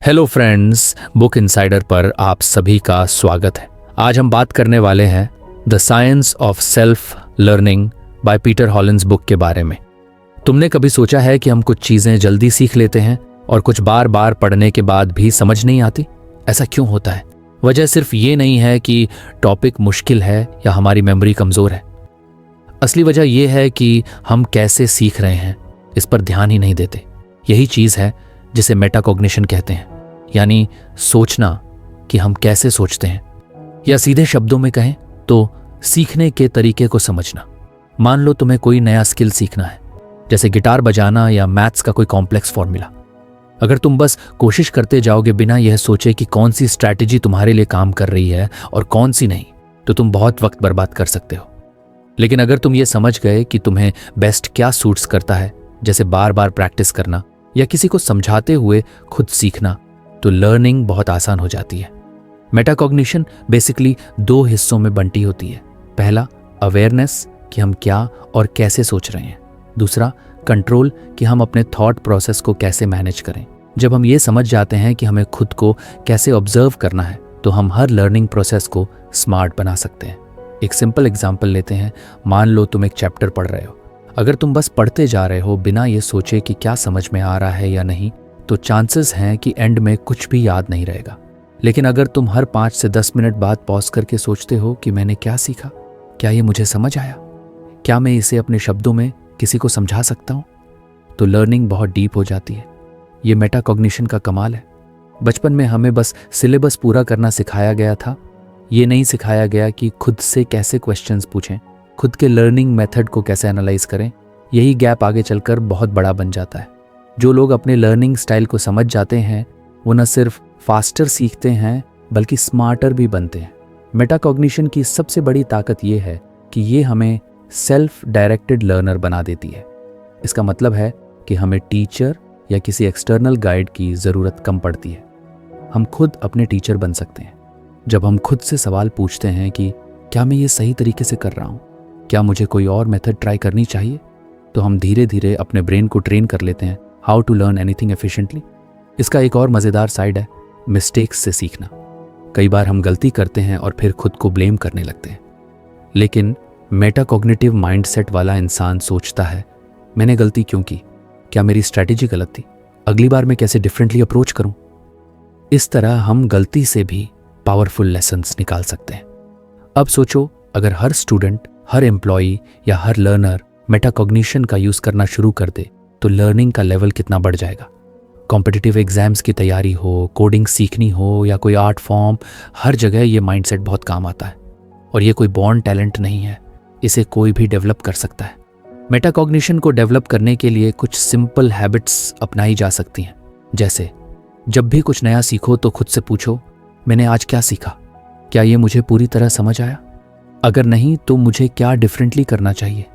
Hello friends, book insider पर आप सभी का स्वागत है। आज हम बात करने वाले हैं the science of self learning by Peter Hollins book के बारे में। तुमने कभी सोचा है कि हम कुछ चीजें जल्दी सीख लेते हैं और कुछ बार बार पढ़ने के बाद भी समझ नहीं आती? ऐसा क्यों होता है? वजह सिर्फ ये नहीं है कि टॉपिक मुश्किल है या हमारी मेमोरी कमजोर है। असली वजह यह है कि हम कैसे सीख रहे हैं, इस पर ध्यान ही नहीं देते। यही चीज है जिसे मेटाकॉग्निशन कहते हैं, यानी सोचना कि हम कैसे सोचते हैं, या सीधे शब्दों में कहें तो सीखने के तरीके को समझना। मान लो तुम्हें कोई नया स्किल सीखना है, जैसे गिटार बजाना या मैथ्स का कोई कॉम्प्लेक्स फॉर्मूला। अगर तुम बस कोशिश करते जाओगे बिना यह सोचे कि कौन सी स्ट्रैटेजी तुम्हारे लिए काम कर रही है और कौन सी नहीं, तो तुम बहुत वक्त बर्बाद कर सकते हो। लेकिन अगर तुम ये समझ गए कि तुम्हें बेस्ट क्या सूट्स करता है, जैसे बार बार प्रैक्टिस करना या किसी को समझाते हुए खुद सीखना, तो लर्निंग बहुत आसान हो जाती है। मेटाकॉग्निशन बेसिकली दो हिस्सों में बंटी होती है। पहला, अवेयरनेस कि हम क्या और कैसे सोच रहे हैं। दूसरा, कंट्रोल कि हम अपने थॉट प्रोसेस को कैसे मैनेज करें। जब हम ये समझ जाते हैं कि हमें खुद को कैसे ऑब्जर्व करना है, तो हम हर लर्निंग प्रोसेस को स्मार्ट बना सकते हैं। एक सिंपल एग्जाम्पल लेते हैं। मान लो तुम एक चैप्टर पढ़ रहे हो। अगर तुम बस पढ़ते जा रहे हो बिना ये सोचे कि क्या समझ में आ रहा है या नहीं, तो चांसेस हैं कि एंड में कुछ भी याद नहीं रहेगा। लेकिन अगर तुम हर 5 से 10 मिनट बाद पॉज करके सोचते हो कि मैंने क्या सीखा, क्या ये मुझे समझ आया, क्या मैं इसे अपने शब्दों में किसी को समझा सकता हूँ, तो लर्निंग बहुत डीप हो जाती है। ये मेटाकॉग्निशन का कमाल है। बचपन में हमें बस सिलेबस पूरा करना सिखाया गया था। ये नहीं सिखाया गया कि खुद से कैसे क्वेश्चंस पूछें, खुद के लर्निंग मेथड को कैसे एनालाइज करें। यही गैप आगे चलकर बहुत बड़ा बन जाता है। जो लोग अपने लर्निंग स्टाइल को समझ जाते हैं, वो न सिर्फ फास्टर सीखते हैं बल्कि स्मार्टर भी बनते हैं। मेटाकॉग्निशन की सबसे बड़ी ताकत ये है कि ये हमें सेल्फ डायरेक्टेड लर्नर बना देती है। इसका मतलब है कि हमें टीचर या किसी एक्सटर्नल गाइड की ज़रूरत कम पड़ती है। हम खुद अपने टीचर बन सकते हैं। जब हम खुद से सवाल पूछते हैं कि क्या मैं ये सही तरीके से कर रहा हूँ, क्या मुझे कोई और मेथड ट्राई करनी चाहिए, तो हम धीरे धीरे अपने ब्रेन को ट्रेन कर लेते हैं how to learn anything efficiently. इसका एक और मज़ेदार साइड है मिस्टेक्स से सीखना। कई बार हम गलती करते हैं और फिर खुद को ब्लेम करने लगते हैं। लेकिन मेटाकॉग्निटिव माइंडसेट वाला इंसान सोचता है, मैंने गलती क्यों की, क्या मेरी स्ट्रैटेजी गलत थी, अगली बार मैं कैसे डिफरेंटली अप्रोच करूं। इस तरह हम गलती से भी पावरफुल लेसन्स निकाल सकते हैं। अब सोचो, अगर हर स्टूडेंट, हर एम्प्लॉई या हर लर्नर मेटाकॉग्निशन का यूज करना शुरू कर दे, तो लर्निंग का लेवल कितना बढ़ जाएगा। कॉम्पिटिटिव एग्जाम्स की तैयारी हो, कोडिंग सीखनी हो या कोई आर्ट फॉर्म, हर जगह ये माइंडसेट बहुत काम आता है। और ये कोई बॉर्न टैलेंट नहीं है, इसे कोई भी डेवलप कर सकता है। मेटाकॉग्निशन को डेवलप करने के लिए कुछ सिंपल हैबिट्स अपनाई जा सकती हैं। जैसे जब भी कुछ नया सीखो तो खुद से पूछो, मैंने आज क्या सीखा, क्या ये मुझे पूरी तरह समझ आया, अगर नहीं तो मुझे क्या डिफरेंटली करना चाहिए,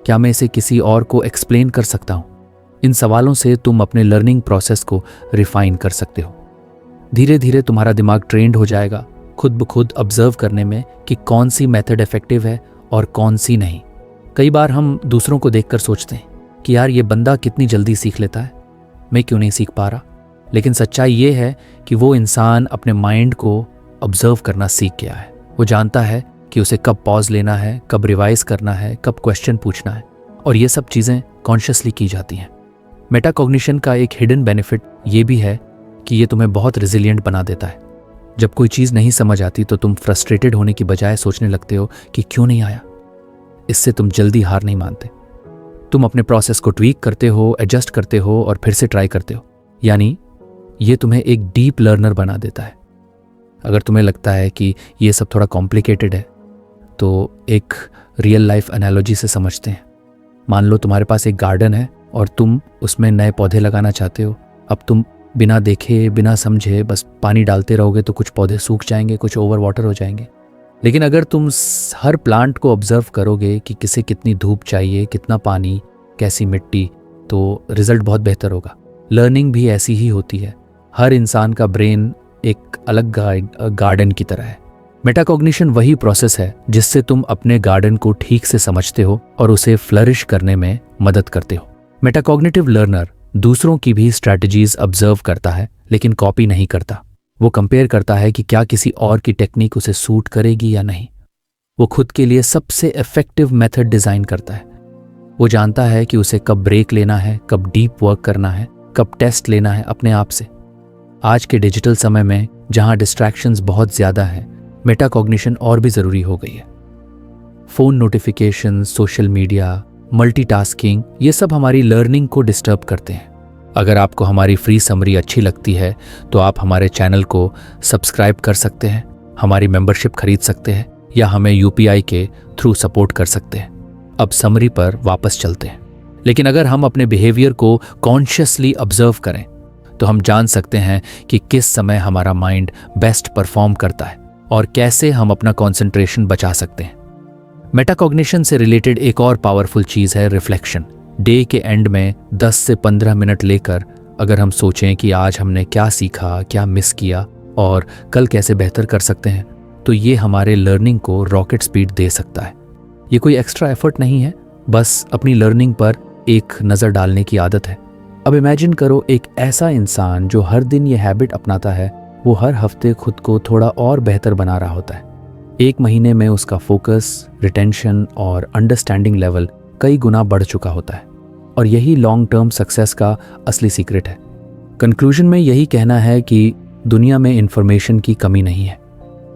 क्या मैं इसे किसी और को एक्सप्लेन कर सकता हूँ। इन सवालों से तुम अपने लर्निंग प्रोसेस को रिफाइन कर सकते हो। धीरे धीरे तुम्हारा दिमाग ट्रेंड हो जाएगा खुद ब खुद ऑब्जर्व करने में कि कौन सी मेथड इफेक्टिव है और कौन सी नहीं। कई बार हम दूसरों को देखकर सोचते हैं कि यार ये बंदा कितनी जल्दी सीख लेता है, मैं क्यों नहीं सीख पा रहा। लेकिन सच्चाई ये है कि वो इंसान अपने माइंड को ऑब्जर्व करना सीख गया है। वो जानता है कि उसे कब पॉज लेना है, कब रिवाइज करना है, कब क्वेश्चन पूछना है, और ये सब चीज़ें कॉन्शियसली की जाती हैं। मेटाकॉग्निशन का एक हिडन बेनिफिट ये भी है कि ये तुम्हें बहुत रिजिलिएंट बना देता है। जब कोई चीज़ नहीं समझ आती तो तुम फ्रस्ट्रेटेड होने की बजाय सोचने लगते हो कि क्यों नहीं आया। इससे तुम जल्दी हार नहीं मानते। तुम अपने प्रोसेस को ट्वीक करते हो, एडजस्ट करते हो और फिर से ट्राई करते हो। यानी ये तुम्हें एक डीप लर्नर बना देता है। अगर तुम्हें लगता है कि ये सब थोड़ा कॉम्प्लिकेटेड है, तो एक रियल लाइफ एनालॉजी से समझते हैं। मान लो तुम्हारे पास एक गार्डन है और तुम उसमें नए पौधे लगाना चाहते हो। अब तुम बिना देखे, बिना समझे बस पानी डालते रहोगे तो कुछ पौधे सूख जाएंगे, कुछ ओवर वाटर हो जाएंगे। लेकिन अगर तुम हर प्लांट को ऑब्जर्व करोगे कि किसे कितनी धूप चाहिए, कितना पानी, कैसी मिट्टी, तो रिजल्ट बहुत बेहतर होगा। लर्निंग भी ऐसी ही होती है। हर इंसान का ब्रेन एक अलग गार्डन की तरह है। मेटाकॉग्निशन वही प्रोसेस है जिससे तुम अपने गार्डन को ठीक से समझते हो और उसे फ्लरिश करने में मदद करते हो। मेटाकॉग्निटिव लर्नर दूसरों की भी स्ट्रैटेजीज ऑब्जर्व करता है, लेकिन कॉपी नहीं करता। वो कंपेयर करता है कि क्या किसी और की टेक्निक उसे सूट करेगी या नहीं। वो खुद के लिए सबसे इफेक्टिव मेथड डिज़ाइन करता है। वो जानता है कि उसे कब ब्रेक लेना है, कब डीप वर्क करना है, कब टेस्ट लेना है अपने आप से। आज के डिजिटल समय में जहाँ डिस्ट्रैक्शंस बहुत ज़्यादा हैं, मेटाकॉग्निशन और भी ज़रूरी हो गई है। Phone notification, social media, multitasking, ये सब हमारी लर्निंग को डिस्टर्ब करते हैं। अगर आपको हमारी फ्री समरी अच्छी लगती है तो आप हमारे चैनल को सब्सक्राइब कर सकते हैं, हमारी मेंबरशिप खरीद सकते हैं या हमें UPI के थ्रू सपोर्ट कर सकते हैं। अब समरी पर वापस चलते हैं। लेकिन अगर हम अपने बिहेवियर को कॉन्शियसली ऑब्जर्व करें तो हम जान सकते हैं कि किस समय हमारा माइंड बेस्ट परफॉर्म करता है और कैसे हम अपना कंसंट्रेशन बचा सकते हैं। मेटाकॉग्निशन से रिलेटेड एक और पावरफुल चीज़ है रिफ्लेक्शन। डे के एंड में 10 से 15 मिनट लेकर अगर हम सोचें कि आज हमने क्या सीखा, क्या मिस किया और कल कैसे बेहतर कर सकते हैं, तो ये हमारे लर्निंग को रॉकेट स्पीड दे सकता है। ये कोई एक्स्ट्रा एफर्ट नहीं है, बस अपनी लर्निंग पर एक नज़र डालने की आदत है। अब इमेजिन करो एक ऐसा इंसान जो हर दिन ये हैबिट अपनाता है, वो हर हफ्ते खुद को थोड़ा और बेहतर बना रहा होता है। एक महीने में उसका फोकस, रिटेंशन और अंडरस्टैंडिंग लेवल कई गुना बढ़ चुका होता है और यही लॉन्ग टर्म सक्सेस का असली सीक्रेट है। कंक्लूजन में यही कहना है कि दुनिया में इंफॉर्मेशन की कमी नहीं है।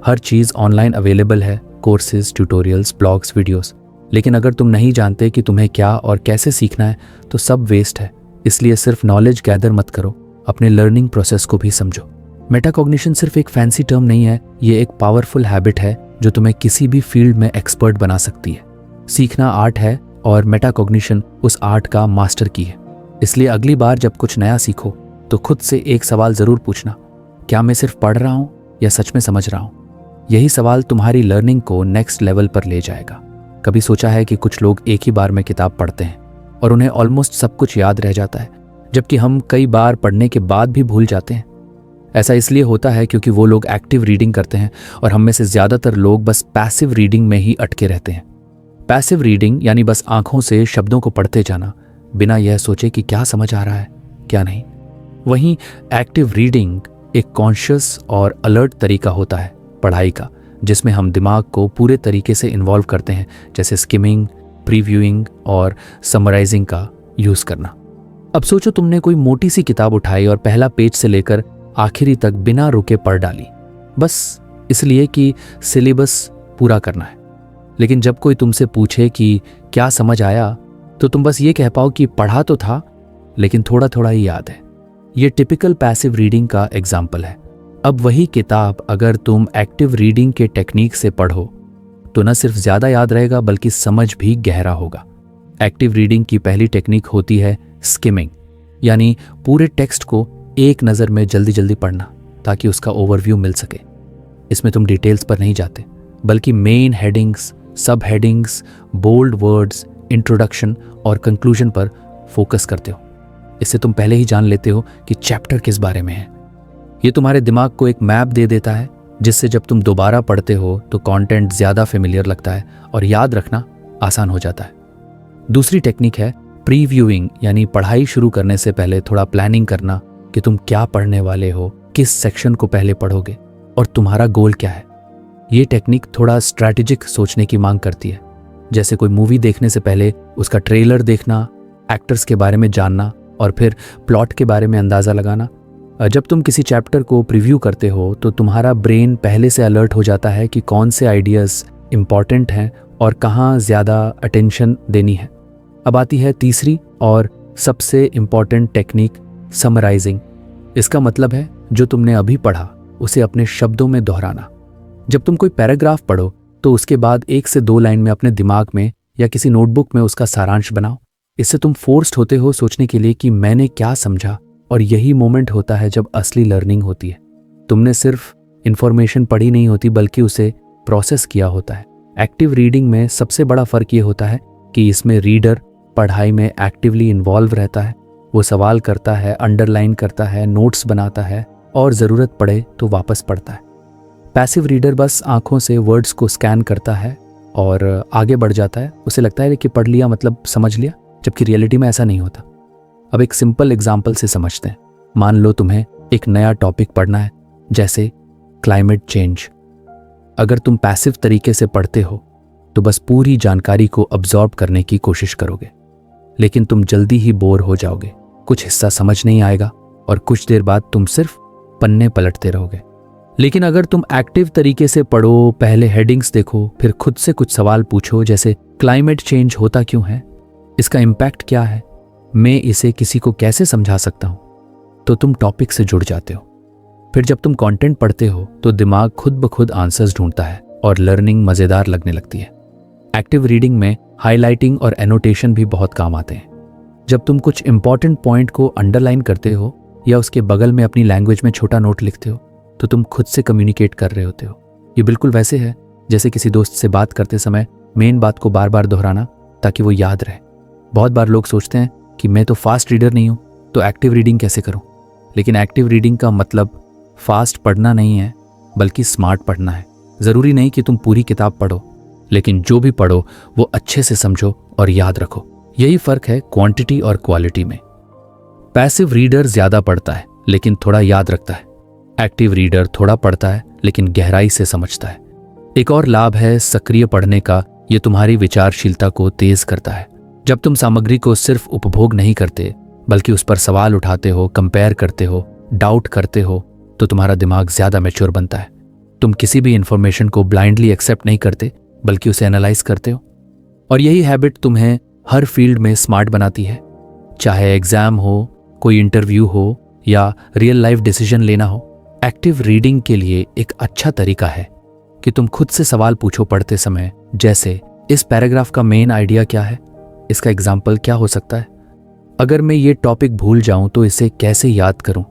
हर चीज़ ऑनलाइन अवेलेबल है, कोर्सेज, ट्यूटोरियल्स, ब्लॉग्स, वीडियोस। लेकिन अगर तुम नहीं जानते कि तुम्हें क्या और कैसे सीखना है तो सब वेस्ट है। इसलिए सिर्फ नॉलेज गैदर मत करो, अपने लर्निंग प्रोसेस को भी समझो। मेटाकॉग्निशन सिर्फ एक फैंसी टर्म नहीं है, ये एक पावरफुल हैबिट है जो तुम्हें किसी भी फील्ड में एक्सपर्ट बना सकती है। सीखना आर्ट है और मेटाकॉग्निशन उस आर्ट का मास्टर की है। इसलिए अगली बार जब कुछ नया सीखो तो खुद से एक सवाल ज़रूर पूछना, क्या मैं सिर्फ पढ़ रहा हूँ या सच में समझ रहा हूँ? यही सवाल तुम्हारी लर्निंग को नेक्स्ट लेवल पर ले जाएगा। कभी सोचा है कि कुछ लोग एक ही बार में किताब पढ़ते हैं और उन्हें ऑलमोस्ट सब कुछ याद रह जाता है, जबकि हम कई बार पढ़ने के बाद भी भूल जाते हैं। ऐसा इसलिए होता है क्योंकि वो लोग एक्टिव रीडिंग करते हैं और हम में से ज़्यादातर लोग बस पैसिव रीडिंग में ही अटके रहते हैं। पैसिव रीडिंग यानी बस आंखों से शब्दों को पढ़ते जाना, बिना यह सोचे कि क्या समझ आ रहा है, क्या नहीं। वहीं एक्टिव रीडिंग एक कॉन्शियस और अलर्ट तरीका होता है पढ़ाई का, जिसमें हम दिमाग को पूरे तरीके से इन्वॉल्व करते हैं, जैसे स्किमिंग, प्रीव्यूइंग और समराइजिंग का यूज़ करना। अब सोचो तुमने कोई मोटी सी किताब उठाई और पहला पेज से लेकर आखिरी तक बिना रुके पढ़ डाली, बस इसलिए कि सिलेबस पूरा करना है। लेकिन जब कोई तुमसे पूछे कि क्या समझ आया, तो तुम बस ये कह पाओ कि पढ़ा तो था लेकिन थोड़ा थोड़ा ही याद है। ये टिपिकल पैसिव रीडिंग का एग्जाम्पल है। अब वही किताब अगर तुम एक्टिव रीडिंग के टेक्निक से पढ़ो तो न सिर्फ ज़्यादा याद रहेगा बल्कि समझ भी गहरा होगा। एक्टिव रीडिंग की पहली टेक्निक होती है स्किमिंग, यानी पूरे टेक्स्ट को एक नज़र में जल्दी जल्दी पढ़ना ताकि उसका ओवरव्यू मिल सके। इसमें तुम डिटेल्स पर नहीं जाते बल्कि मेन हेडिंग्स, सब हेडिंग्स, बोल्ड वर्ड्स, इंट्रोडक्शन और कंक्लूजन पर फोकस करते हो। इससे तुम पहले ही जान लेते हो कि चैप्टर किस बारे में है। ये तुम्हारे दिमाग को एक मैप दे देता है जिससे जब तुम दोबारा पढ़ते हो तो कंटेंट ज़्यादा फेमिलियर लगता है और याद रखना आसान हो जाता है। दूसरी टेक्निक है प्रीव्यूइंग, यानी पढ़ाई शुरू करने से पहले थोड़ा प्लानिंग करना कि तुम क्या पढ़ने वाले हो, किस सेक्शन को पहले पढ़ोगे और तुम्हारा गोल क्या है। ये टेक्निक थोड़ा स्ट्रैटेजिक सोचने की मांग करती है, जैसे कोई मूवी देखने से पहले उसका ट्रेलर देखना, एक्टर्स के बारे में जानना और फिर प्लॉट के बारे में अंदाज़ा लगाना। जब तुम किसी चैप्टर को प्रीव्यू करते हो तो तुम्हारा ब्रेन पहले से अलर्ट हो जाता है कि कौन से आइडियाज़ इम्पॉर्टेंट हैं और कहाँ ज़्यादा अटेंशन देनी है। अब आती है तीसरी और सबसे इम्पॉर्टेंट टेक्निक, समराइजिंग। इसका मतलब है जो तुमने अभी पढ़ा उसे अपने शब्दों में दोहराना। जब तुम कोई पैराग्राफ पढ़ो तो उसके बाद 1 से 2 लाइन में अपने दिमाग में या किसी नोटबुक में उसका सारांश बनाओ। इससे तुम फोर्स्ड होते हो सोचने के लिए कि मैंने क्या समझा, और यही मोमेंट होता है जब असली लर्निंग होती है। तुमने सिर्फ इंफॉर्मेशन पढ़ी नहीं होती बल्कि उसे प्रोसेस किया होता है। एक्टिव रीडिंग में सबसे बड़ा फ़र्क ये होता है कि इसमें रीडर पढ़ाई में एक्टिवली इन्वॉल्व रहता है। वो सवाल करता है, अंडरलाइन करता है, नोट्स बनाता है और ज़रूरत पड़े तो वापस पढ़ता है। पैसिव रीडर बस आंखों से वर्ड्स को स्कैन करता है और आगे बढ़ जाता है। उसे लगता है कि पढ़ लिया मतलब समझ लिया, जबकि रियलिटी में ऐसा नहीं होता। अब एक सिंपल एग्जाम्पल से समझते हैं। मान लो तुम्हें एक नया टॉपिक पढ़ना है, जैसे क्लाइमेट चेंज। अगर तुम पैसिव तरीके से पढ़ते हो तो बस पूरी जानकारी को अब्जॉर्ब करने की कोशिश करोगे, लेकिन तुम जल्दी ही बोर हो जाओगे, कुछ हिस्सा समझ नहीं आएगा और कुछ देर बाद तुम सिर्फ पन्ने पलटते रहोगे। लेकिन अगर तुम एक्टिव तरीके से पढ़ो, पहले हेडिंग्स देखो, फिर खुद से कुछ सवाल पूछो, जैसे क्लाइमेट चेंज होता क्यों है, इसका इम्पैक्ट क्या है, मैं इसे किसी को कैसे समझा सकता हूं, तो तुम टॉपिक से जुड़ जाते हो। फिर जब तुम कंटेंट पढ़ते हो तो दिमाग खुद ब खुद आंसर्स ढूंढता है और लर्निंग मजेदार लगने लगती है। एक्टिव रीडिंग में हाईलाइटिंग और एनोटेशन भी बहुत काम आते हैं। जब तुम कुछ इंपॉर्टेंट पॉइंट को अंडरलाइन करते हो या उसके बगल में अपनी लैंग्वेज में छोटा नोट लिखते हो तो तुम खुद से कम्युनिकेट कर रहे होते हो। ये बिल्कुल वैसे है जैसे किसी दोस्त से बात करते समय मेन बात को बार बार दोहराना ताकि वो याद रहे। बहुत बार लोग सोचते हैं कि मैं तो फास्ट रीडर नहीं हूं, तो एक्टिव रीडिंग कैसे करूं। लेकिन एक्टिव रीडिंग का मतलब फास्ट पढ़ना नहीं है, बल्कि स्मार्ट पढ़ना है। जरूरी नहीं कि तुम पूरी किताब पढ़ो, लेकिन जो भी पढ़ो वो अच्छे से समझो और याद रखो। यही फर्क है क्वांटिटी और क्वालिटी में। पैसिव रीडर ज्यादा पढ़ता है लेकिन थोड़ा याद रखता है। एक्टिव रीडर थोड़ा पढ़ता है लेकिन गहराई से समझता है। एक और लाभ है सक्रिय पढ़ने का, ये तुम्हारी विचारशीलता को तेज करता है। जब तुम सामग्री को सिर्फ उपभोग नहीं करते बल्कि उस पर सवाल उठाते हो, कंपेयर करते हो, डाउट करते हो, तो तुम्हारा दिमाग ज्यादा मैच्योर बनता है। तुम किसी भी इंफॉर्मेशन को ब्लाइंडली एक्सेप्ट नहीं करते बल्कि उसे एनालाइज करते हो। और यही हैबिट तुम्हें हर फील्ड में स्मार्ट बनाती है, चाहे एग्जाम हो, कोई इंटरव्यू हो या रियल लाइफ डिसीजन लेना हो। एक्टिव रीडिंग के लिए एक अच्छा तरीका है कि तुम खुद से सवाल पूछो पढ़ते समय, जैसे इस पैराग्राफ का मेन आइडिया क्या है, इसका एग्जाम्पल क्या हो सकता है, अगर मैं ये टॉपिक भूल जाऊं तो इसे कैसे याद करूं।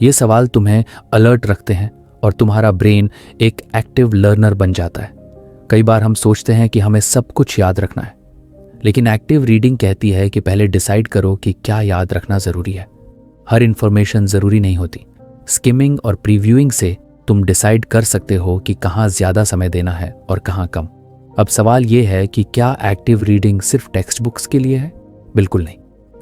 ये सवाल तुम्हें अलर्ट रखते हैं और तुम्हारा ब्रेन एक एक्टिव लर्नर बन जाता है। कई बार हम सोचते हैं कि हमें सब कुछ याद रखना है, लेकिन एक्टिव रीडिंग कहती है कि पहले डिसाइड करो कि क्या याद रखना जरूरी है। हर इंफॉर्मेशन जरूरी नहीं होती। स्किमिंग और प्रीव्यूइंग से तुम डिसाइड कर सकते हो कि कहाँ ज्यादा समय देना है और कहाँ कम। अब सवाल ये है कि क्या एक्टिव रीडिंग सिर्फ टेक्स्ट बुक्स के लिए है? बिल्कुल नहीं।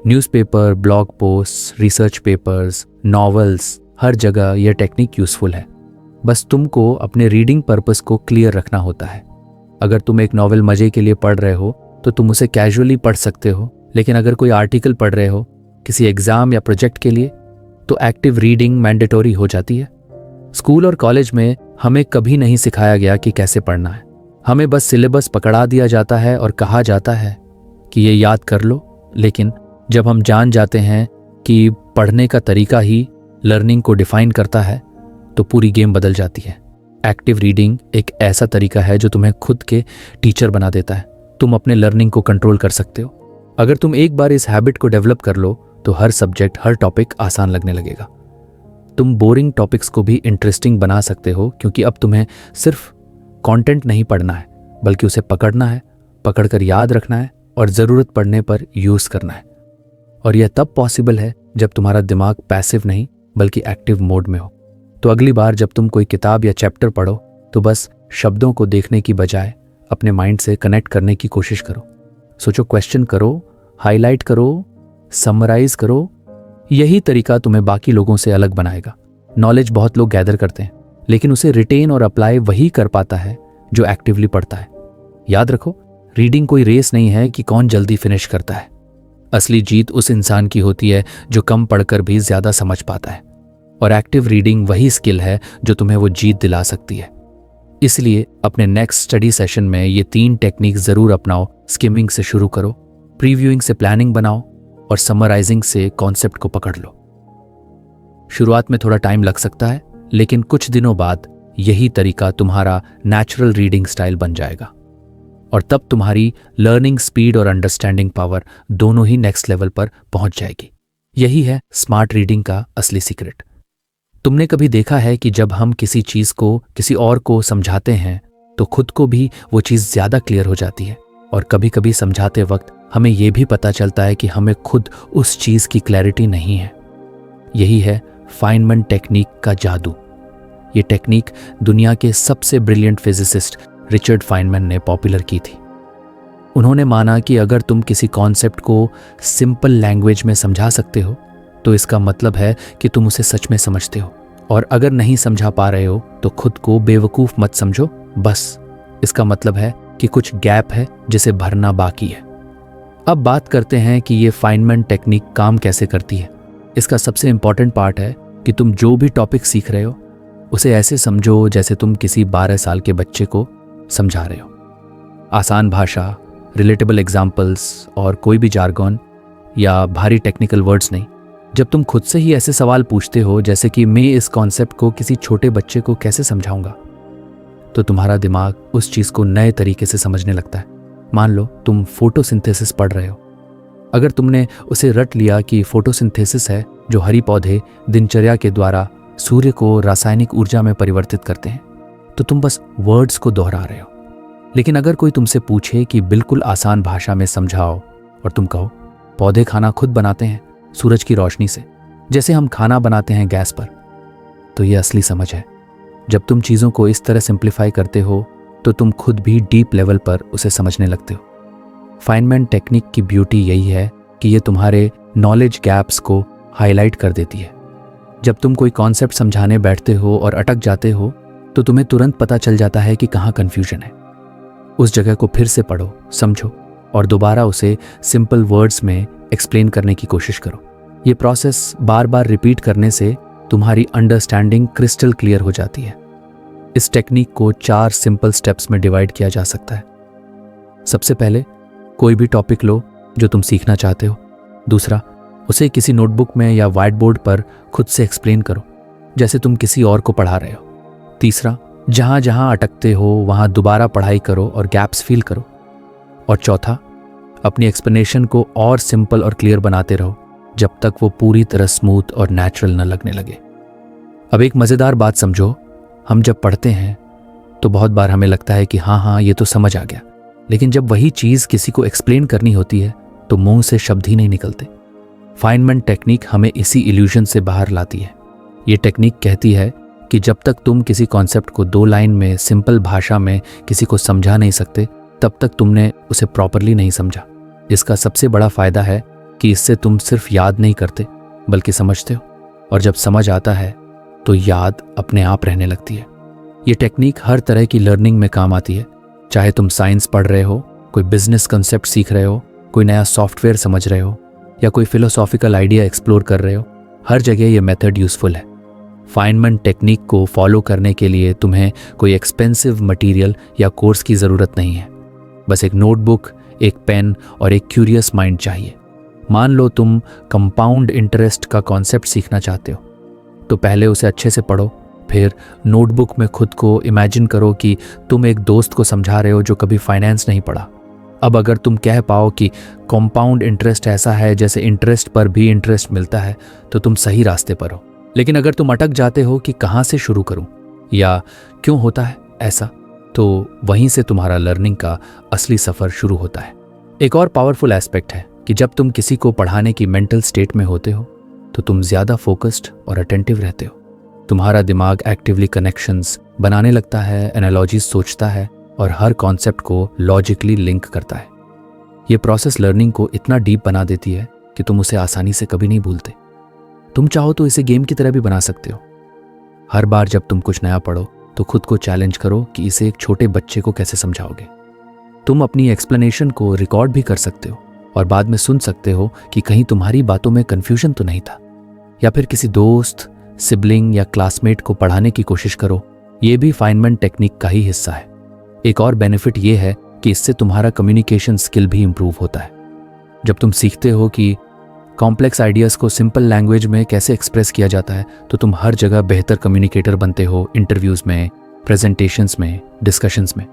Newspaper, blog post, research papers, novels, हर जगह यह टेक्निक यूजफुल है। बस तुमको अपने रीडिंग पर्पस को क्लियर रखना होता है। अगर तुम एक नॉवेल मजे के लिए पढ़ रहे हो तो तुम उसे कैजुअली पढ़ सकते हो, लेकिन अगर कोई आर्टिकल पढ़ रहे हो किसी एग्जाम या प्रोजेक्ट के लिए तो एक्टिव रीडिंग मैंडेटरी हो जाती है। स्कूल और कॉलेज में हमें कभी नहीं सिखाया गया कि कैसे पढ़ना है। हमें बस सिलेबस पकड़ा दिया जाता है और कहा जाता है कि ये याद कर लो, लेकिन जब हम जान जाते हैं कि पढ़ने का तरीका ही लर्निंग को डिफाइन करता है तो पूरी गेम बदल जाती है। एक्टिव रीडिंग एक ऐसा तरीका है जो तुम्हें खुद के टीचर बना देता है। तुम अपने लर्निंग को कंट्रोल कर सकते हो। अगर तुम एक बार इस हैबिट को डेवलप कर लो तो हर सब्जेक्ट, हर टॉपिक आसान लगने लगेगा। तुम बोरिंग टॉपिक्स को भी इंटरेस्टिंग बना सकते हो, क्योंकि अब तुम्हें सिर्फ कंटेंट नहीं पढ़ना है बल्कि उसे पकड़ना है, पकड़कर याद रखना है और ज़रूरत पड़ने पर यूज़ करना है। और यह तब पॉसिबल है जब तुम्हारा दिमाग पैसिव नहीं बल्कि एक्टिव मोड में हो। तो अगली बार जब तुम कोई किताब या चैप्टर पढ़ो तो बस शब्दों को देखने की बजाय अपने माइंड से कनेक्ट करने की कोशिश करो। सोचो, क्वेश्चन करो, हाईलाइट करो, समराइज करो। यही तरीका तुम्हें बाकी लोगों से अलग बनाएगा। नॉलेज बहुत लोग गैदर करते हैं, लेकिन उसे रिटेन और अप्लाई वही कर पाता है जो एक्टिवली पढ़ता है। याद रखो, रीडिंग कोई रेस नहीं है कि कौन जल्दी फिनिश करता है। असली जीत उस इंसान की होती है जो कम पढ़कर भी ज्यादा समझ पाता है। और एक्टिव रीडिंग वही स्किल है जो तुम्हें वो जीत दिला सकती है। इसलिए अपने नेक्स्ट स्टडी सेशन में ये 3 टेक्निक जरूर अपनाओ। स्किमिंग से शुरू करो, प्रीव्यूइंग से प्लानिंग बनाओ और समराइजिंग से कॉन्सेप्ट को पकड़ लो। शुरुआत में थोड़ा टाइम लग सकता है, लेकिन कुछ दिनों बाद यही तरीका तुम्हारा नेचुरल रीडिंग स्टाइल बन जाएगा और तब तुम्हारी लर्निंग स्पीड और अंडरस्टैंडिंग पावर दोनों ही नेक्स्ट लेवल पर पहुंच जाएगी। यही है स्मार्ट रीडिंग का असली सीक्रेट। तुमने कभी देखा है कि जब हम किसी चीज को किसी और को समझाते हैं तो खुद को भी वो चीज ज्यादा क्लियर हो जाती है, और कभी कभी समझाते वक्त हमें यह भी पता चलता है कि हमें खुद उस चीज की क्लैरिटी नहीं है। यही है फाइनमैन टेक्निक का जादू। ये टेक्निक दुनिया के सबसे ब्रिलियंट फिजिसिस्ट रिचर्ड फाइनमैन ने पॉपुलर की थी। उन्होंने माना कि अगर तुम किसी कॉन्सेप्ट को सिंपल लैंग्वेज में समझा सकते हो तो इसका मतलब है कि तुम उसे सच में समझते हो। और अगर नहीं समझा पा रहे हो तो खुद को बेवकूफ़ मत समझो, बस इसका मतलब है कि कुछ गैप है जिसे भरना बाकी है। अब बात करते हैं कि ये फाइनमेंट टेक्निक काम कैसे करती है। इसका सबसे इंपॉर्टेंट पार्ट है कि तुम जो भी टॉपिक सीख रहे हो उसे ऐसे समझो जैसे तुम किसी 12 साल के बच्चे को समझा रहे हो। आसान भाषा, रिलेटेबल एग्जाम्पल्स और कोई भी जार्गन या भारी टेक्निकल वर्ड्स नहीं। जब तुम खुद से ही ऐसे सवाल पूछते हो जैसे कि मैं इस कॉन्सेप्ट को किसी छोटे बच्चे को कैसे समझाऊंगा, तो तुम्हारा दिमाग उस चीज़ को नए तरीके से समझने लगता है। मान लो तुम फोटोसिंथेसिस पढ़ रहे हो। अगर तुमने उसे रट लिया कि फोटोसिंथेसिस है जो हरी पौधे दिनचर्या के द्वारा सूर्य को रासायनिक ऊर्जा में परिवर्तित करते हैं, तो तुम बस वर्ड्स को दोहरा रहे हो। लेकिन अगर कोई तुमसे पूछे कि बिल्कुल आसान भाषा में समझाओ और तुम कहो पौधे खाना खुद बनाते हैं सूरज की रोशनी से, जैसे हम खाना बनाते हैं गैस पर, तो ये असली समझ है। जब तुम चीज़ों को इस तरह सिंप्लीफाई करते हो तो तुम खुद भी डीप लेवल पर उसे समझने लगते हो। फाइनमेंट टेक्निक की ब्यूटी यही है कि ये तुम्हारे नॉलेज गैप्स को हाईलाइट कर देती है। जब तुम कोई कॉन्सेप्ट समझाने बैठते हो और अटक जाते हो तो तुम्हें तुरंत पता चल जाता है कि कहाँ कन्फ्यूजन है। उस जगह को फिर से पढ़ो, समझो और दोबारा उसे सिंपल वर्ड्स में एक्सप्लेन करने की कोशिश करो। ये प्रोसेस बार बार रिपीट करने से तुम्हारी अंडरस्टैंडिंग क्रिस्टल क्लियर हो जाती है। इस टेक्निक को 4 सिंपल स्टेप्स में डिवाइड किया जा सकता है। सबसे पहले कोई भी टॉपिक लो जो तुम सीखना चाहते हो। दूसरा, उसे किसी नोटबुक में या व्हाइट बोर्ड पर खुद से एक्सप्लेन करो जैसे तुम किसी और को पढ़ा रहे हो। तीसरा, जहाँ जहाँ अटकते हो वहाँ दोबारा पढ़ाई करो और गैप्स फील करो। और चौथा, अपनी एक्सप्लेनेशन को और सिंपल और क्लियर बनाते रहो जब तक वो पूरी तरह स्मूथ और नेचुरल न लगने लगे। अब एक मज़ेदार बात समझो, हम जब पढ़ते हैं तो बहुत बार हमें लगता है कि हाँ ये तो समझ आ गया, लेकिन जब वही चीज़ किसी को एक्सप्लेन करनी होती है तो मुंह से शब्द ही नहीं निकलते। फाइनमेंट टेक्निक हमें इसी इल्यूजन से बाहर लाती है। ये टेक्निक कहती है कि जब तक तुम किसी कॉन्सेप्ट को 2 लाइन में सिंपल भाषा में किसी को समझा नहीं सकते तब तक तुमने उसे प्रॉपरली नहीं समझा। इसका सबसे बड़ा फायदा है कि इससे तुम सिर्फ याद नहीं करते बल्कि समझते हो, और जब समझ आता है तो याद अपने आप रहने लगती है। ये टेक्निक हर तरह की लर्निंग में काम आती है, चाहे तुम साइंस पढ़ रहे हो, कोई बिजनेस कंसेप्ट सीख रहे हो, कोई नया सॉफ्टवेयर समझ रहे हो या कोई फिलोसॉफिकल आइडिया एक्सप्लोर कर रहे हो। हर जगह ये मेथड यूजफुल है। फाइनमेंट टेक्निक को फॉलो करने के लिए तुम्हें कोई एक्सपेंसिव मटेरियल या कोर्स की ज़रूरत नहीं है। बस एक नोटबुक, एक पेन और एक क्यूरियस माइंड चाहिए। मान लो तुम कंपाउंड इंटरेस्ट का कॉन्सेप्ट सीखना चाहते हो, तो पहले उसे अच्छे से पढ़ो, फिर नोटबुक में खुद को इमेजिन करो कि तुम एक दोस्त को समझा रहे हो जो कभी फाइनेंस नहीं पढ़ा। अब अगर तुम कह पाओ कि कंपाउंड इंटरेस्ट ऐसा है जैसे इंटरेस्ट पर भी इंटरेस्ट मिलता है, तो तुम सही रास्ते पर हो। लेकिन अगर तुम अटक जाते हो कि कहाँ से शुरू करूं या क्यों होता है ऐसा, तो वहीं से तुम्हारा लर्निंग का असली सफ़र शुरू होता है। एक और पावरफुल एस्पेक्ट है कि जब तुम किसी को पढ़ाने की मेंटल स्टेट में होते हो तो तुम ज़्यादा फोकस्ड और अटेंटिव रहते हो। तुम्हारा दिमाग एक्टिवली कनेक्शंस बनाने लगता है, एनालॉजीज सोचता है और हर कॉन्सेप्ट को लॉजिकली लिंक करता है। ये प्रोसेस लर्निंग को इतना डीप बना देती है कि तुम उसे आसानी से कभी नहीं भूलते। तुम चाहो तो इसे गेम की तरह भी बना सकते हो। हर बार जब तुम कुछ नया पढ़ो तो खुद को चैलेंज करो कि इसे एक छोटे बच्चे को कैसे समझाओगे। तुम अपनी एक्सप्लेनेशन को रिकॉर्ड भी कर सकते हो और बाद में सुन सकते हो कि कहीं तुम्हारी बातों में कन्फ्यूजन तो नहीं था। या फिर किसी दोस्त, सिबलिंग या क्लासमेट को पढ़ाने की कोशिश करो। ये भी फाइनमेंट टेक्निक का ही हिस्सा है। एक और बेनिफिट ये है कि इससे तुम्हारा कम्युनिकेशन स्किल भी इम्प्रूव होता है। जब तुम सीखते हो कि कॉम्प्लेक्स आइडियाज़ को सिंपल लैंग्वेज में कैसे एक्सप्रेस किया जाता है, तो तुम हर जगह बेहतर कम्युनिकेटर बनते हो, इंटरव्यूज़ में, प्रेजेंटेशंस में, डिस्कशंस में।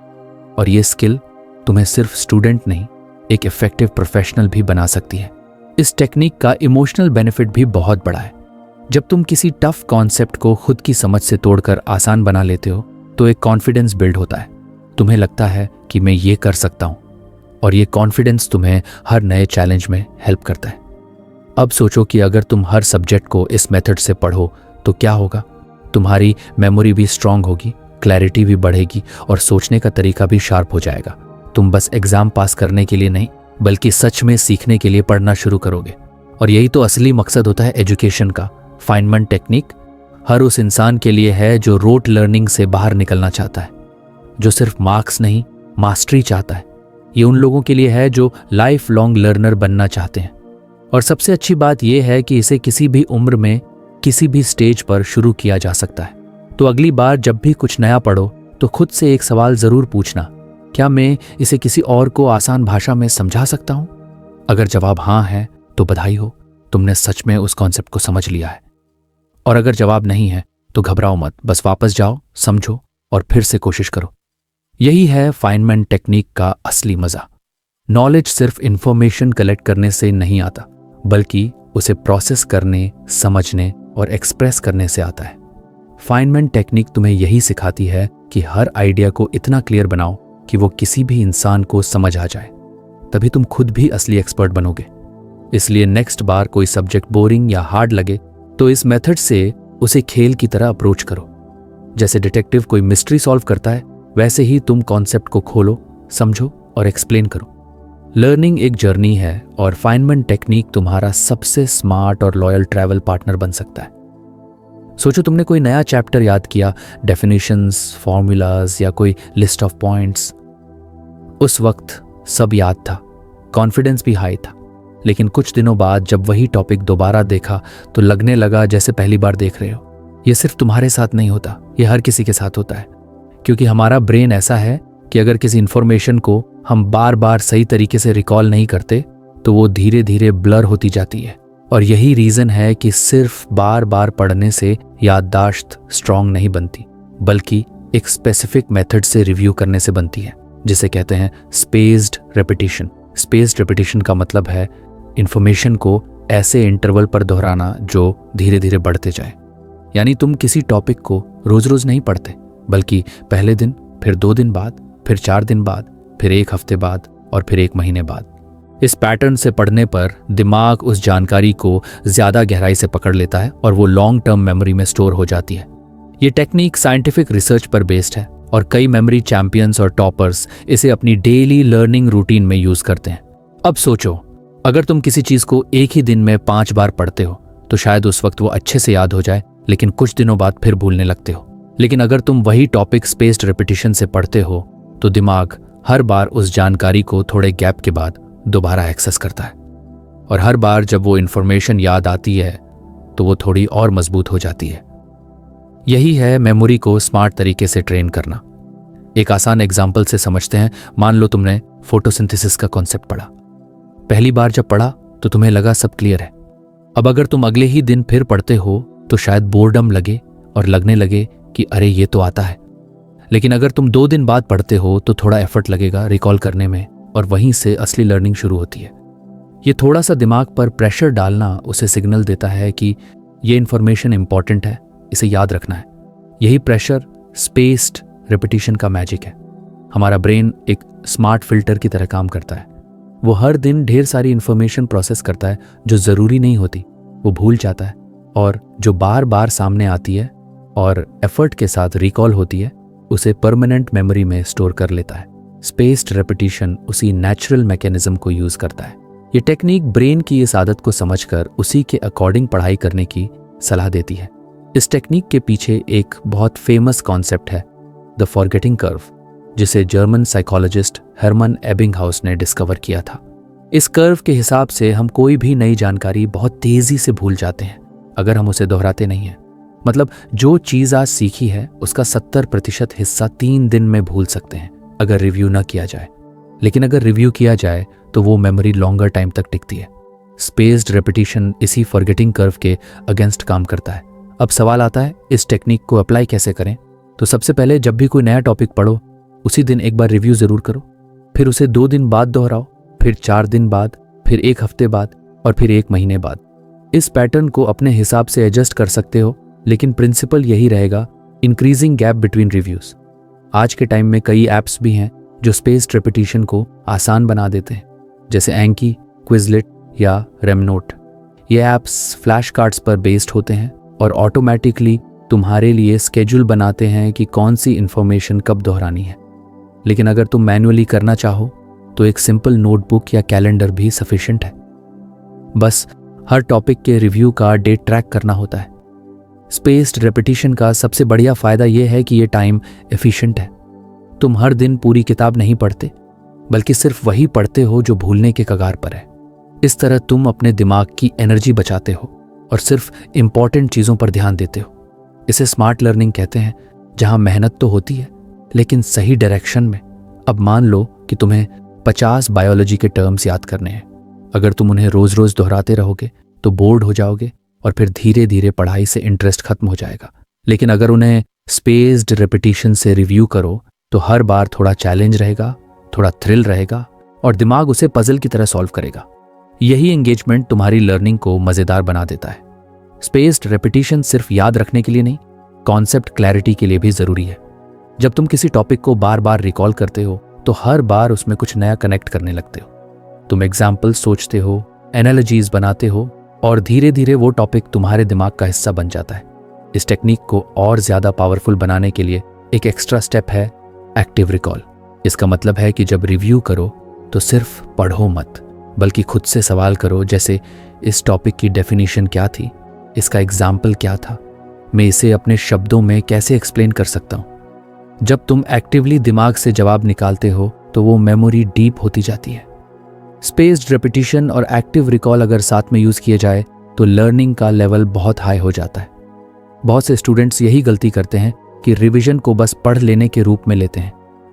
और ये स्किल तुम्हें सिर्फ स्टूडेंट नहीं, एक इफेक्टिव प्रोफेशनल भी बना सकती है। इस टेक्निक का इमोशनल बेनिफिट भी बहुत बड़ा है। जब तुम किसी टफ कॉन्सेप्ट को खुद की समझ से तोड़कर आसान बना लेते हो तो एक कॉन्फिडेंस बिल्ड होता है। तुम्हें लगता है कि मैं ये कर सकता हूँ, और ये कॉन्फिडेंस तुम्हें हर नए चैलेंज में हेल्प करता है। अब सोचो कि अगर तुम हर सब्जेक्ट को इस मेथड से पढ़ो तो क्या होगा। तुम्हारी मेमोरी भी स्ट्रांग होगी, क्लैरिटी भी बढ़ेगी और सोचने का तरीका भी शार्प हो जाएगा। तुम बस एग्जाम पास करने के लिए नहीं बल्कि सच में सीखने के लिए पढ़ना शुरू करोगे। और यही तो असली मकसद होता है एजुकेशन का। फाइनमैन टेक्निक हर उस इंसान के लिए है जो रोट लर्निंग से बाहर निकलना चाहता है, जो सिर्फ मार्क्स नहीं मास्टरी चाहता है। ये उन लोगों के लिए है जो लाइफ लॉन्ग लर्नर बनना चाहते हैं। और सबसे अच्छी बात यह है कि इसे किसी भी उम्र में किसी भी स्टेज पर शुरू किया जा सकता है। तो अगली बार जब भी कुछ नया पढ़ो तो खुद से एक सवाल जरूर पूछना, क्या मैं इसे किसी और को आसान भाषा में समझा सकता हूं? अगर जवाब हाँ है तो बधाई हो, तुमने सच में उस कॉन्सेप्ट को समझ लिया है। और अगर जवाब नहीं है तो घबराओ मत, बस वापस जाओ, समझो और फिर से कोशिश करो। यही है फाइनमैन टेक्निक का असली मजा। नॉलेज सिर्फ इंफॉर्मेशन कलेक्ट करने से नहीं आता, बल्कि उसे प्रोसेस करने, समझने और एक्सप्रेस करने से आता है। फाइनमैन टेक्निक तुम्हें यही सिखाती है कि हर आइडिया को इतना क्लियर बनाओ कि वो किसी भी इंसान को समझ आ जाए। तभी तुम खुद भी असली एक्सपर्ट बनोगे। इसलिए नेक्स्ट बार कोई सब्जेक्ट बोरिंग या हार्ड लगे तो इस मेथड से उसे खेल की तरह अप्रोच करो। जैसे डिटेक्टिव कोई मिस्ट्री सॉल्व करता है, वैसे ही तुम कॉन्सेप्ट को खोलो, समझो और एक्सप्लेन करो। लर्निंग एक जर्नी है और फाइनमैन टेक्निक तुम्हारा सबसे स्मार्ट और लॉयल ट्रैवल पार्टनर बन सकता है। सोचो तुमने कोई नया चैप्टर याद किया, डेफिनेशंस, फॉर्मूलाज या कोई लिस्ट ऑफ पॉइंट्स। उस वक्त सब याद था, कॉन्फिडेंस भी हाई था, लेकिन कुछ दिनों बाद जब वही टॉपिक दोबारा देखा तो लगने लगा जैसे पहली बार देख रहे हो। यह सिर्फ तुम्हारे साथ नहीं होता, यह हर किसी के साथ होता है, क्योंकि हमारा ब्रेन ऐसा है कि अगर किसी इंफॉर्मेशन को हम बार बार सही तरीके से रिकॉल नहीं करते तो वो धीरे धीरे ब्लर होती जाती है। और यही रीजन है कि सिर्फ बार बार पढ़ने से याददाश्त स्ट्रांग नहीं बनती, बल्कि एक स्पेसिफिक मेथड से रिव्यू करने से बनती है, जिसे कहते हैं स्पेस्ड रेपिटेशन। स्पेस्ड रेपिटेशन का मतलब है इंफॉर्मेशन को ऐसे इंटरवल पर दोहराना जो धीरे धीरे बढ़ते जाए। यानी तुम किसी टॉपिक को रोज रोज नहीं पढ़ते, बल्कि पहले दिन, फिर 2 दिन बाद, फिर 4 दिन बाद, फिर 1 हफ्ते बाद और फिर 1 महीने बाद। इस पैटर्न से पढ़ने पर दिमाग उस जानकारी को ज्यादा गहराई से पकड़ लेता है और वो लॉन्ग टर्म मेमोरी में स्टोर हो जाती है। ये टेक्निक साइंटिफिक रिसर्च पर बेस्ड है और कई मेमोरी चैंपियंस और टॉपर्स इसे अपनी डेली लर्निंग रूटीन में यूज करते हैं। अब सोचो, अगर तुम किसी चीज को एक ही दिन में 5 बार पढ़ते हो तो शायद उस वक्त वो अच्छे से याद हो जाए, लेकिन कुछ दिनों बाद फिर भूलने लगते हो। लेकिन अगर तुम वही टॉपिक स्पेस्ड रेपिटेशन से पढ़ते हो तो दिमाग हर बार उस जानकारी को थोड़े गैप के बाद दोबारा एक्सेस करता है, और हर बार जब वो इंफॉर्मेशन याद आती है तो वो थोड़ी और मजबूत हो जाती है। यही है मेमोरी को स्मार्ट तरीके से ट्रेन करना। एक आसान एग्जाम्पल से समझते हैं। मान लो तुमने फोटोसिंथेसिस का कॉन्सेप्ट पढ़ा। पहली बार जब पढ़ा तो तुम्हें लगा सब क्लियर है। अब अगर तुम अगले ही दिन फिर पढ़ते हो तो शायद बोर्डम लगे और लगने लगे कि अरे ये तो आता है। लेकिन अगर तुम 2 दिन बाद पढ़ते हो तो थोड़ा एफर्ट लगेगा रिकॉल करने में, और वहीं से असली लर्निंग शुरू होती है। ये थोड़ा सा दिमाग पर प्रेशर डालना उसे सिग्नल देता है कि ये इंफॉर्मेशन इंपॉर्टेंट है, इसे याद रखना है। यही प्रेशर स्पेस्ड रिपीटिशन का मैजिक है। हमारा ब्रेन एक स्मार्ट फिल्टर की तरह काम करता है। वो हर दिन ढेर सारी इंफॉर्मेशन प्रोसेस करता है जो ज़रूरी नहीं होती, वो भूल जाता है, और जो बार बार सामने आती है और एफर्ट के साथ रिकॉल होती है उसे परमानेंट मेमोरी में स्टोर कर लेता है। स्पेस्ड रेपिटेशन उसी नेचुरल मैकेनिज्म को यूज करता है। ये टेक्निक ब्रेन की इस आदत को समझकर उसी के अकॉर्डिंग पढ़ाई करने की सलाह देती है। इस टेक्निक के पीछे एक बहुत फेमस कॉन्सेप्ट है, द फॉरगेटिंग कर्व, जिसे जर्मन साइकोलॉजिस्ट हर्मन एबिंगहाउस ने डिस्कवर किया था। इस कर्व के हिसाब से हम कोई भी नई जानकारी बहुत तेजी से भूल जाते हैं अगर हम उसे दोहराते नहीं हैं। मतलब जो चीज आज सीखी है उसका 70% हिस्सा 3 दिन में भूल सकते हैं अगर रिव्यू ना किया जाए, लेकिन अगर रिव्यू किया जाए तो वो मेमोरी लॉन्गर टाइम तक टिकती है। स्पेस्ड रेपिटेशन इसी फॉरगेटिंग कर्व के अगेंस्ट काम करता है। अब सवाल आता है, इस टेक्निक को अप्लाई कैसे करें? तो सबसे पहले जब भी कोई नया टॉपिक पढ़ो उसी दिन एक बार रिव्यू जरूर करो, फिर उसे 2 दिन बाद दोहराओ, फिर 4 दिन बाद, फिर 1 हफ्ते बाद और फिर 1 महीने बाद। इस पैटर्न को अपने हिसाब से एडजस्ट कर सकते हो, लेकिन प्रिंसिपल यही रहेगा, इंक्रीजिंग गैप बिटवीन रिव्यूज। आज के टाइम में कई ऐप्स भी हैं जो स्पेस्ड रेपिटेशन को आसान बना देते हैं, जैसे एंकी, क्विजलेट या रेमनोट। ये ऐप्स फ्लैश कार्ड्स पर बेस्ड होते हैं और ऑटोमेटिकली तुम्हारे लिए स्केड्यूल बनाते हैं कि कौन सी इंफॉर्मेशन कब दोहरानी है। लेकिन अगर तुम मैन्युअली करना चाहो तो एक सिंपल नोटबुक या कैलेंडर भी सफिशिएंट है। बस हर टॉपिक के रिव्यू का डेट ट्रैक करना होता है। स्पेस्ड रेपिटेशन का सबसे बढ़िया फायदा यह है कि यह टाइम एफिशिएंट है। तुम हर दिन पूरी किताब नहीं पढ़ते, बल्कि सिर्फ वही पढ़ते हो जो भूलने के कगार पर है। इस तरह तुम अपने दिमाग की एनर्जी बचाते हो और सिर्फ इंपॉर्टेंट चीज़ों पर ध्यान देते हो। इसे स्मार्ट लर्निंग कहते हैं, जहां मेहनत तो होती है लेकिन सही डायरेक्शन में। अब मान लो कि तुम्हें 50 बायोलॉजी के टर्म्स याद करने हैं। अगर तुम उन्हें रोज रोज दोहराते रहोगे तो बोर्ड हो जाओगे और फिर धीरे धीरे पढ़ाई से इंटरेस्ट खत्म हो जाएगा। लेकिन अगर उन्हें स्पेस्ड रिपीटिशन से रिव्यू करो तो हर बार थोड़ा चैलेंज रहेगा, थोड़ा थ्रिल रहेगा और दिमाग उसे पजल की तरह सॉल्व करेगा। यही एंगेजमेंट तुम्हारी लर्निंग को मजेदार बना देता है। स्पेस्ड रेपिटेशन सिर्फ याद रखने के लिए नहीं, कॉन्सेप्ट क्लैरिटी के लिए भी जरूरी है। जब तुम किसी टॉपिक को बार बार रिकॉल करते हो तो हर बार उसमें कुछ नया कनेक्ट करने लगते हो। तुम एग्जाम्पल सोचते हो, एनालॉजीज बनाते हो और धीरे धीरे वो टॉपिक तुम्हारे दिमाग का हिस्सा बन जाता है। इस टेक्निक को और ज्यादा पावरफुल बनाने के लिए एक एक्स्ट्रा स्टेप है एक्टिव रिकॉल। इसका मतलब है कि जब रिव्यू करो तो सिर्फ पढ़ो मत, बल्कि खुद से सवाल करो, जैसे इस टॉपिक की डेफिनेशन क्या थी, इसका एग्जाम्पल क्या था, मैं इसे अपने शब्दों में कैसे एक्सप्लेन कर सकता हूँ। जब तुम एक्टिवली दिमाग से जवाब निकालते हो तो वो मेमोरी डीप होती जाती है। स्पेस्ड रेपिटेशन और एक्टिव रिकॉल अगर साथ में यूज किए जाए तो लर्निंग का लेवल बहुत हाई हो जाता है। बहुत से स्टूडेंट्स यही गलती करते हैं कि रिवीजन को बस पढ़ लेने के रूप में लेते हैं,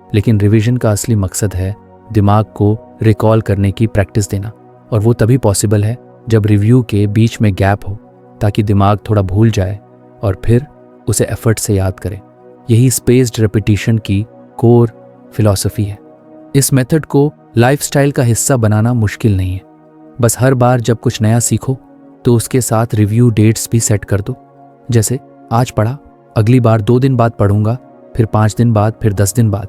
लेकिन रिवीजन का असली मकसद है दिमाग को रिकॉल करने की प्रैक्टिस देना, और वो तभी पॉसिबल है जब रिव्यू के बीच में गैप हो, ताकि दिमाग थोड़ा भूल जाए और फिर उसे एफर्ट से याद करे। यही स्पेस्ड रेपिटेशन की कोर फिलॉसफी है। इस मेथड को लाइफस्टाइल का हिस्सा बनाना मुश्किल नहीं है। बस हर बार जब कुछ नया सीखो तो उसके साथ रिव्यू डेट्स भी सेट कर दो। जैसे आज पढ़ा, अगली बार 2 दिन बाद पढ़ूंगा, फिर 5 दिन बाद, फिर 10 दिन बाद।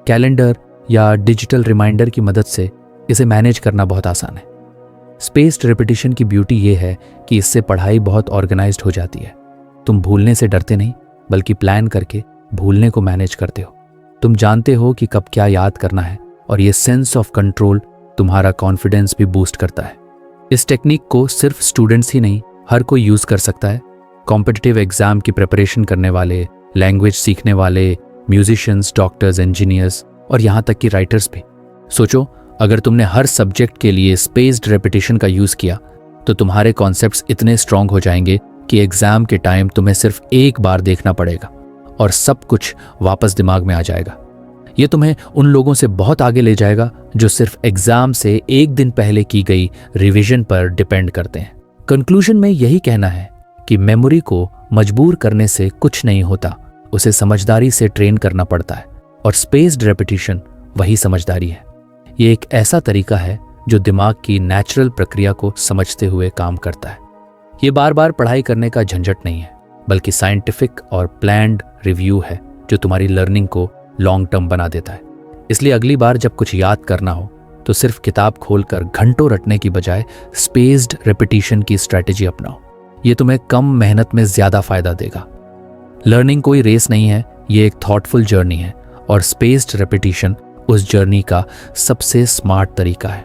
कैलेंडर या डिजिटल रिमाइंडर की मदद से इसे मैनेज करना बहुत आसान है। स्पेस्ड रेपिटेशन की ब्यूटी ये है कि इससे पढ़ाई बहुत ऑर्गेनाइज्ड हो जाती है। तुम भूलने से डरते नहीं, बल्कि प्लान करके भूलने को मैनेज करते हो। तुम जानते हो कि कब क्या याद करना है, और ये सेंस ऑफ कंट्रोल तुम्हारा कॉन्फिडेंस भी बूस्ट करता है। इस टेक्निक को सिर्फ स्टूडेंट्स ही नहीं, हर कोई यूज कर सकता है। कॉम्पिटिटिव एग्जाम की प्रिपरेशन करने वाले, लैंग्वेज सीखने वाले, म्यूजिशियंस, डॉक्टर्स, इंजीनियर्स और यहाँ तक कि राइटर्स भी। सोचो, अगर तुमने हर सब्जेक्ट के लिए स्पेस्ड रेपिटेशन का यूज किया तो तुम्हारे कॉन्सेप्ट्स इतने स्ट्रांग हो जाएंगे कि एग्जाम के टाइम तुम्हें सिर्फ एक बार देखना पड़ेगा और सब कुछ वापस दिमाग में आ जाएगा। ये तुम्हें उन लोगों से बहुत आगे ले जाएगा जो सिर्फ एग्जाम से एक दिन पहले की गई रिवीजन पर डिपेंड करते हैं। कंक्लूजन में यही कहना है कि मेमोरी को मजबूर करने से कुछ नहीं होता, उसे समझदारी से ट्रेन करना पड़ता है, और स्पेस्ड रेपिटेशन वही समझदारी है। ये एक ऐसा तरीका है जो दिमाग की नेचुरल प्रक्रिया को समझते हुए काम करता है। ये बार बार पढ़ाई करने का झंझट नहीं है, बल्कि साइंटिफिक और प्लान्ड रिव्यू है जो तुम्हारी लर्निंग को लॉन्ग टर्म बना देता है। इसलिए अगली बार जब कुछ याद करना हो तो सिर्फ किताब खोलकर घंटों रटने की बजाय स्पेस्ड रेपिटेशन की स्ट्रैटेजी अपनाओ। ये तुम्हें कम मेहनत में ज्यादा फायदा देगा। लर्निंग कोई रेस नहीं है, ये एक थॉटफुल जर्नी है, और स्पेस्ड रेपिटेशन उस जर्नी का सबसे स्मार्ट तरीका है।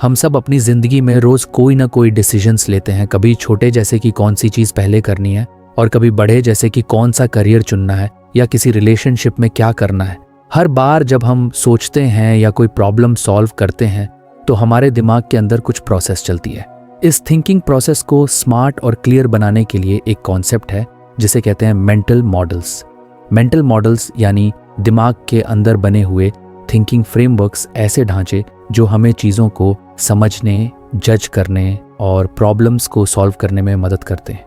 हम सब अपनी जिंदगी में रोज कोई ना कोई डिसीजंस लेते हैं, कभी छोटे जैसे कि कौन सी चीज पहले करनी है, और कभी बड़े जैसे कि कौन सा करियर चुनना है या किसी रिलेशनशिप में क्या करना है। हर बार जब हम सोचते हैं या कोई प्रॉब्लम सॉल्व करते हैं तो हमारे दिमाग के अंदर कुछ प्रोसेस चलती है। इस थिंकिंग प्रोसेस को स्मार्ट और क्लियर बनाने के लिए एक कॉन्सेप्ट है जिसे कहते हैं मेंटल मॉडल्स। मेंटल मॉडल्स यानी दिमाग के अंदर बने हुए थिंकिंग फ्रेमवर्क्स, ऐसे ढांचे जो हमें चीज़ों को समझने, जज करने और प्रॉब्लम्स को सॉल्व करने में मदद करते हैं।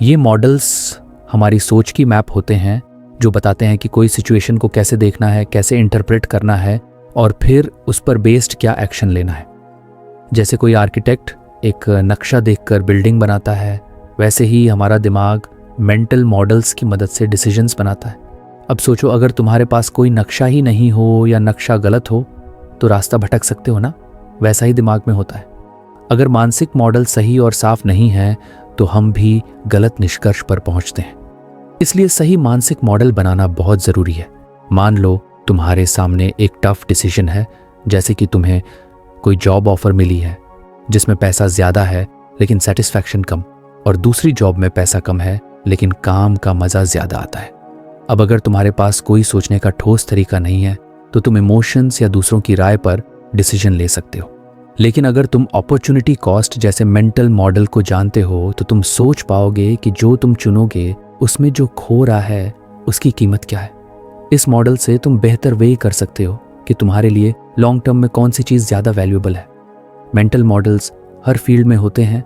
ये मॉडल्स हमारी सोच की मैप होते हैं जो बताते हैं कि कोई सिचुएशन को कैसे देखना है, कैसे इंटरप्रेट करना है और फिर उस पर बेस्ड क्या एक्शन लेना है। जैसे कोई आर्किटेक्ट एक नक्शा देखकर बिल्डिंग बनाता है, वैसे ही हमारा दिमाग मेंटल मॉडल्स की मदद से डिसीजंस बनाता है। अब सोचो, अगर तुम्हारे पास कोई नक्शा ही नहीं हो या नक्शा गलत हो तो रास्ता भटक सकते हो ना, वैसा ही दिमाग में होता है। अगर मानसिक मॉडल सही और साफ नहीं है तो हम भी गलत निष्कर्ष पर पहुंचते हैं। इसलिए सही मानसिक मॉडल बनाना बहुत ज़रूरी है। मान लो तुम्हारे सामने एक टफ डिसीजन है, जैसे कि तुम्हें कोई जॉब ऑफर मिली है जिसमें पैसा ज़्यादा है लेकिन सेटिस्फैक्शन कम, और दूसरी जॉब में पैसा कम है लेकिन काम का मज़ा ज़्यादा आता है। अब अगर तुम्हारे पास कोई सोचने का ठोस तरीका नहीं है तो तुम इमोशंस या दूसरों की राय पर डिसीजन ले सकते हो, लेकिन अगर तुम अपॉर्चुनिटी कॉस्ट जैसे मेंटल मॉडल को जानते हो तो तुम सोच पाओगे कि जो तुम चुनोगे उसमें जो खो रहा है उसकी कीमत क्या है। इस मॉडल से तुम बेहतर वे कर सकते हो कि तुम्हारे लिए लॉन्ग टर्म में कौन सी चीज़ ज़्यादा वैल्यूएबल है। मेंटल मॉडल्स हर फील्ड में होते हैं,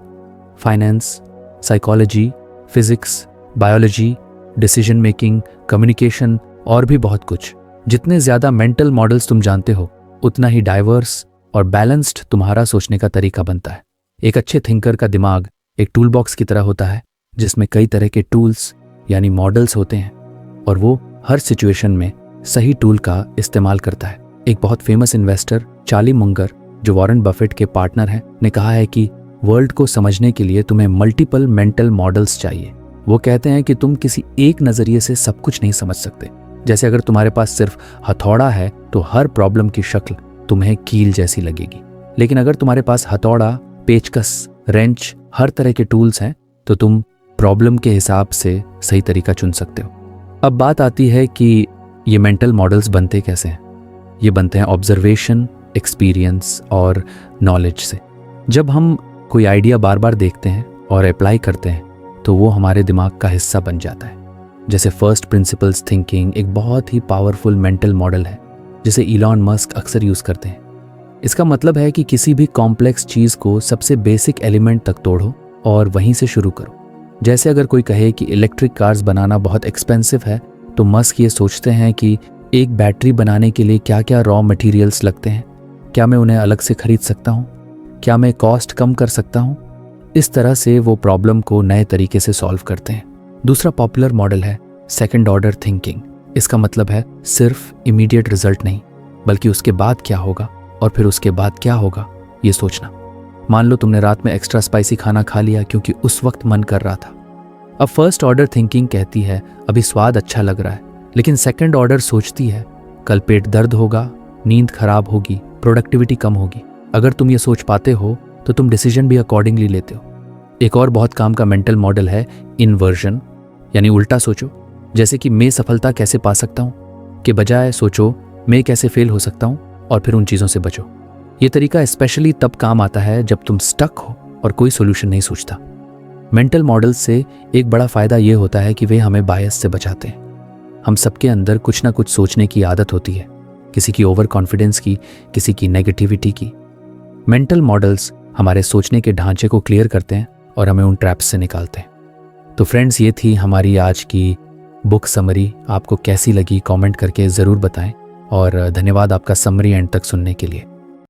finance, psychology, physics, biology, decision making, communication और भी बहुत कुछ। जितने ज़्यादा मेंटल मॉडल्स तुम जानते हो उतना ही डाइवर्स और बैलेंस्ड तुम्हारा सोचने का तरीका बनता है। एक अच्छे थिंकर का दिमाग एक टूल बॉक्स की तरह होता है जिसमें कई तरह के टूल्स यानी मॉडल्स होते हैं और वो हर सिचुएशन में सही टूल का इस्तेमाल करता है। एक बहुत फेमस इन्वेस्टर चार्ली मुंगर, जो वॉरेन बफेट के पार्टनर हैं, ने कहा है कि वर्ल्ड को समझने के लिए तुम्हें मल्टीपल मेंटल मॉडल्स चाहिए। वो कहते हैं कि तुम किसी एक नज़रिए से सब कुछ नहीं समझ सकते। जैसे अगर तुम्हारे पास सिर्फ हथौड़ा है तो हर प्रॉब्लम की शक्ल तुम्हें कील जैसी लगेगी, लेकिन अगर तुम्हारे पास हथौड़ा, पेचकस, रेंच, हर तरह के टूल्स हैं तो तुम प्रॉब्लम के हिसाब से सही तरीका चुन सकते हो। अब बात आती है कि ये मेंटल मॉडल्स बनते कैसे हैं। ये बनते हैं ऑब्जर्वेशन, एक्सपीरियंस और नॉलेज से। जब हम कोई आइडिया बार बार देखते हैं और अप्लाई करते हैं तो वो हमारे दिमाग का हिस्सा बन जाता है। जैसे फर्स्ट प्रिंसिपल्स थिंकिंग एक बहुत ही पावरफुल मेंटल मॉडल है जिसे इलॉन मस्क अक्सर यूज़ करते हैं। इसका मतलब है कि किसी भी कॉम्प्लेक्स चीज़ को सबसे बेसिक एलिमेंट तक तोड़ो और वहीं से शुरू करो। जैसे अगर कोई कहे कि इलेक्ट्रिक कार्स बनाना बहुत एक्सपेंसिव है तो मस्क ये सोचते हैं कि एक बैटरी बनाने के लिए क्या क्या रॉ मटेरियल्स लगते हैं, क्या मैं उन्हें अलग से खरीद सकता हूँ, क्या मैं कॉस्ट कम कर सकता हूँ। इस तरह से वो प्रॉब्लम को नए तरीके से सॉल्व करते हैं। दूसरा पॉपुलर मॉडल है सेकंड ऑर्डर थिंकिंग। इसका मतलब है सिर्फ इमीडिएट रिजल्ट नहीं बल्कि उसके बाद क्या होगा और फिर उसके बाद क्या होगा ये सोचना। मान लो तुमने रात में एक्स्ट्रा स्पाइसी खाना खा लिया क्योंकि उस वक्त मन कर रहा था। अब फर्स्ट ऑर्डर थिंकिंग कहती है अभी स्वाद अच्छा लग रहा है, लेकिन सेकंड ऑर्डर सोचती है कल पेट दर्द होगा, नींद खराब होगी, प्रोडक्टिविटी कम होगी। अगर तुम ये सोच पाते हो तो तुम डिसीजन भी अकॉर्डिंगली लेते हो। एक और बहुत काम का मेंटल मॉडल है इन्वर्जन, यानी उल्टा सोचो। जैसे कि मैं सफलता कैसे पा सकता हूँ के बजाय सोचो मैं कैसे फेल हो सकता हूँ और फिर उन चीज़ों से बचो। ये तरीका स्पेशली तब काम आता है जब तुम स्टक हो और कोई सोल्यूशन नहीं सोचता। मेंटल मॉडल से एक बड़ा फ़ायदा ये होता है कि वे हमें बायस से बचाते हैं। हम सबके अंदर कुछ ना कुछ सोचने की आदत होती है, किसी की ओवर कॉन्फिडेंस की, किसी की नेगेटिविटी की। मेंटल मॉडल्स हमारे सोचने के ढांचे को क्लियर करते हैं और हमें उन ट्रैप्स से निकालते हैं। तो फ्रेंड्स, ये थी हमारी आज की बुक समरी। आपको कैसी लगी कमेंट करके ज़रूर बताएं और धन्यवाद आपका समरी एंड तक सुनने के लिए।